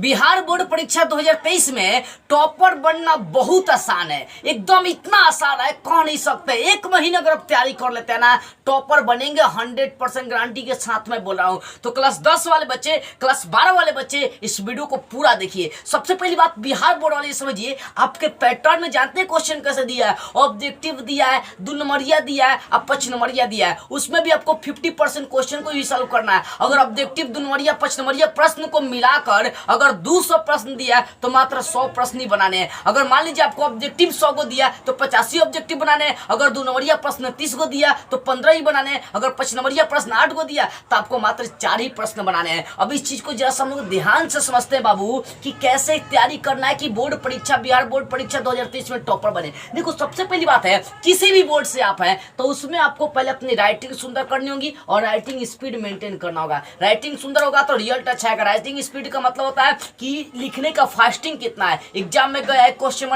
Bihar board परीक्षा 2023 में topper बनना बहुत आसान है, एकदम इतना आसान है कह नहीं सकते। एक महीना अगर आप तैयारी कर लेते हैं ना, टॉपर बनेंगे 100% गारंटी के साथ में बोल रहा हूं। तो क्लास 10 वाले बच्चे, क्लास 12 वाले बच्चे इस वीडियो को पूरा देखिए। सबसे पहली बात, बिहार बोर्ड वाले समझिए, आपके पैटर्न में जानते हैं क्वेश्चन कैसे दिया है। ऑब्जेक्टिव दिया है, 2 नंबरिया दिया है और 5 नंबरिया दिया है। उसमें भी आपको 50% क्वेश्चन को ही सॉल्व करना है। अगर ऑब्जेक्टिव, 2 नंबरिया, 5 नंबरिया प्रश्न को मिलाकर अगर 200 प्रश्न दिया है तो मात्र 100 प्रश्न ही बनाने हैं। अगर मान लीजिए आपको ऑब्जेक्टिव 100 को दिया तो 85 ऑब्जेक्टिव बनाने हैं। अगर 2 नंबरिया प्रश्न 30 को दिया तो 15 ही बनाने हैं। अगर 5 नंबरिया प्रश्न 8 को दिया तो आपको मात्र 4 ही प्रश्न बनाने हैं। अब इस चीज को जरा हम लोग ध्यान से समझते हैं बाबू कि कैसे तैयारी करना है कि बोर्ड परीक्षा, बिहार बोर्ड परीक्षा 2023 में टॉपर बने। देखो, सबसे पहली बात है, किसी भी बोर्ड से आप हैं तो उसमें आपको पहले अपनी राइटिंग सुंदर करनी होगी और राइटिंग स्पीड मेंटेन करना होगा। राइटिंग सुंदर होगा तो रियल टच आएगा। राइटिंग स्पीड का मतलब होता है कि लिखने का फास्टिंग कितना है। एग्जाम में गए, क्वेश्चन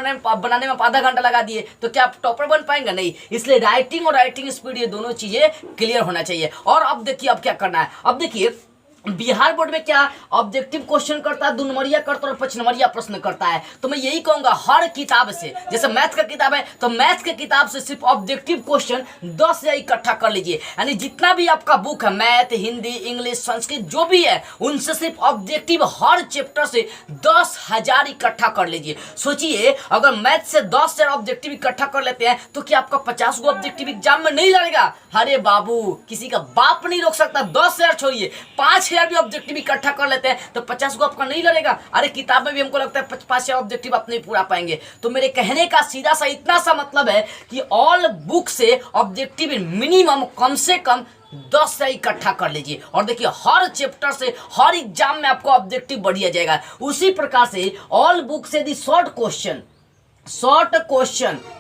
बनाने में आधा घंटा लगा दिए तो क्या आप टॉपर बन पाएंगे? नहीं। इसलिए राइटिंग और राइटिंग स्पीड, ये दोनों चीजें क्लियर होना चाहिए। और अब देखिए अब क्या करना है। अब देखिए बिहार बोर्ड में क्या ऑब्जेक्टिव क्वेश्चन करता है, 2 नंबरिया करता है और 5 नंबरिया प्रश्न करता है। तो मैं यही कहूंगा, हर किताब से, जैसे मैथ का किताब है तो मैथ के किताब से सिर्फ ऑब्जेक्टिव क्वेश्चन 10 या इकट्ठा कर लीजिए। यानी जितना भी आपका बुक है, मैथ, हिंदी, इंग्लिश, संस्कृत जो भी है, उनसे सिर्फ ऑब्जेक्टिव हर चैप्टर से 10,000 इकट्ठा कर लीजिए। सोचिए, अगर मैथ से 10,000 ऑब्जेक्टिव इकट्ठा कर लेते हैं तो क्या आपका 50 गो ऑब्जेक्टिव एग्जाम में नहीं लड़ेगा? अरे बाबू, किसी का बाप नहीं रोक सकता। 10,000 छोड़िए, 5,000 भी ऑब्जेक्टिव इकट्ठा कर लेते हैं तो 50 को आपका नहीं लड़ेगा। अरे किताब में भी हमको लगता है 5,000 ऑब्जेक्टिव आप नहीं पूरा पाएंगे। तो मेरे कहने का सीधा सा इतना सा मतलब है कि ऑल बुक से ऑब्जेक्टिव मिनिमम कम से कम 10 से इकट्ठा कर लीजिए। और देखिए, हर चैप्टर से हर एग्जाम में आपको ऑब्जेक्टिव बढ़िया जाएगा। उसी प्रकार से ऑल बुक से यदि शॉर्ट क्वेश्चन,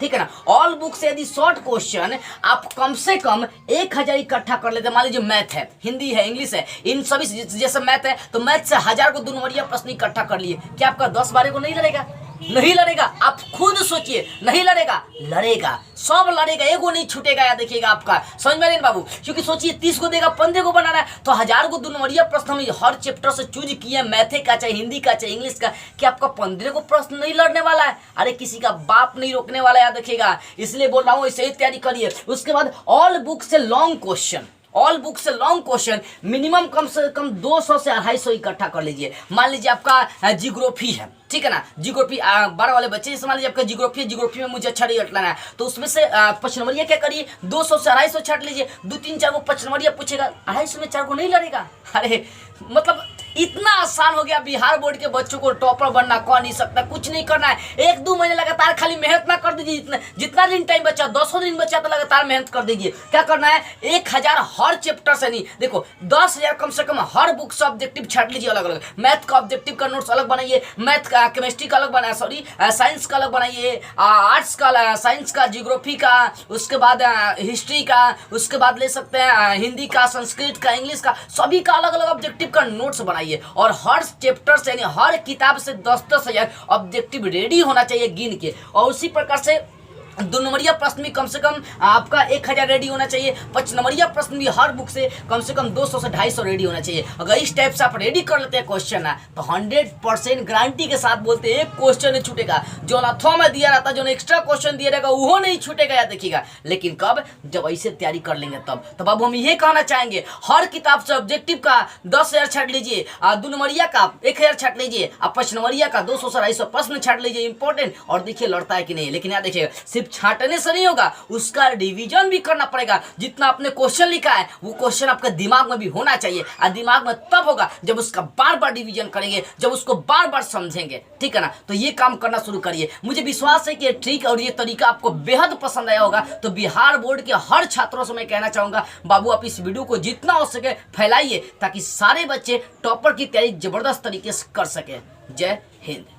ठीक है ना, ऑल बुक से यदि शॉर्ट क्वेश्चन आप कम से कम 1,000 इकट्ठा कर लेते हैं। मान लीजिए मैथ है, हिंदी है, इंग्लिश है, इन सभी जैसे मैथ है तो मैथ से 1000 को 2 नंबरिया प्रश्न इकट्ठा कर लिए, क्या आपका 10-12 को नहीं लड़ेगा? नहीं लड़ेगा। आप खुद सोचिए, नहीं लड़ेगा? लड़ेगा, सब लड़ेगा, एगो नहीं छूटेगा। या देखिएगा आपका, समझ में नहीं बाबू? क्योंकि सोचिए, 30 को देगा, 15 को बनाना है तो 1000 को 2 नंबरिया प्रश्न हम हर चैप्टर से चूज किए, मैथे का चाहे हिंदी का चाहे इंग्लिश का, कि आपका 15 को प्रश्न नहीं लड़ने वाला है? अरे किसी का बाप नहीं रोकने वाला है, याद रखिएगा। इसलिए बोल रहा हूँ, इसे तैयारी करिए। उसके बाद ऑल बुक से लॉन्ग क्वेश्चन, ऑल बुक से लॉन्ग क्वेश्चन मिनिमम कम से कम 200 से 250 इकट्ठा कर लीजिए। मान लीजिए आपका जियोग्राफी है, ठीक है ना, जियोग्राफी 12 वाले बच्चे, जैसे मान लीजिए आपका जियोग्राफी में मुझे 6 रट लेना है तो उसमें से 5 नंबरिया क्या करिए, 200 से 250 छाट लीजिए। 2-3-4 को 5 नंबरिया पूछेगा, 250 में 4 को नहीं लड़ेगा। अरे मतलब इतना आसान हो गया। बिहार बोर्ड के बच्चों को टॉपर बनना कह नहीं सकता, कुछ नहीं करना है। 1-2 महीने लगातार खाली मेहनत ना कर दीजिए। जितना दिन टाइम बचा, 200 दिन बचा तो लगातार मेहनत कर दीजिए। क्या करना है, 1000 हर चैप्टर से नहीं, देखो 10,000 कम से कम हर बुक से ऑब्जेक्टिव छाट लीजिए अलग अलग। मैथ का ऑब्जेक्टिव का नोट्स अलग बनाइए, मैथ का, केमिस्ट्री का अलग बनाइए, सॉरी साइंस का अलग बनाइए, आर्ट्स का, साइंस का, जियोग्राफी का, उसके बाद हिस्ट्री का, उसके बाद ले सकते हैं हिंदी का, संस्कृत का, इंग्लिश का, सभी का अलग अलग ऑब्जेक्टिव का नोट्स बनाइए। और हर चैप्टर से यानी हर किताब से 10-10 हजार ऑब्जेक्टिव रेडी होना चाहिए गिन के। और उसी प्रकार से 2 नंबरिया प्रश्न भी कम से कम आपका 1000 रेडी होना चाहिए। 5 नंबरिया प्रश्न भी हर बुक से कम 200 से 250 रेडी होना चाहिए। अगर इस टाइप से आप रेडी कर लेते हैं क्वेश्चन है तो 100% गारंटी के साथ बोलते हैं एक क्वेश्चन नहीं छूटेगा। जो अथवा में दिया रहता, जो एक्स्ट्रा क्वेश्चन दिया रहेगा वो नहीं छूटेगा, या देखिएगा। लेकिन कब, जब ऐसे तैयारी कर लेंगे तब अब हम ये कहना चाहेंगे, हर किताब से ऑब्जेक्टिव का 10,000 छाट लीजिए, 2 नंबरिया का 1000 छाट लीजिए, 5 नंबरिया का 200 से 250 प्रश्न छाट लीजिए, इंपॉर्टेंट। और देखिए लड़ता है कि नहीं। लेकिन यार देखिएगा, सिर्फ छाटने से नहीं होगा, उसका रिवीजन भी करना पड़ेगा। जितना आपने क्वेश्चन लिखा है वो क्वेश्चन आपके दिमाग में भी होना चाहिए। और दिमाग में तब होगा जब उसका बार बार रिवीजन करेंगे, जब उसको बार बार समझेंगे, ठीक है ना। तो ये काम करना शुरू करिए। मुझे विश्वास है कि ये ट्रिक और ये तरीका आपको बेहद पसंद आया होगा। तो बिहार बोर्ड के हर छात्रों से मैं कहना चाहूंगा, बाबू आप इस वीडियो को जितना हो सके फैलाइए ताकि सारे बच्चे टॉपर की तैयारी जबरदस्त तरीके से कर सके। जय हिंद।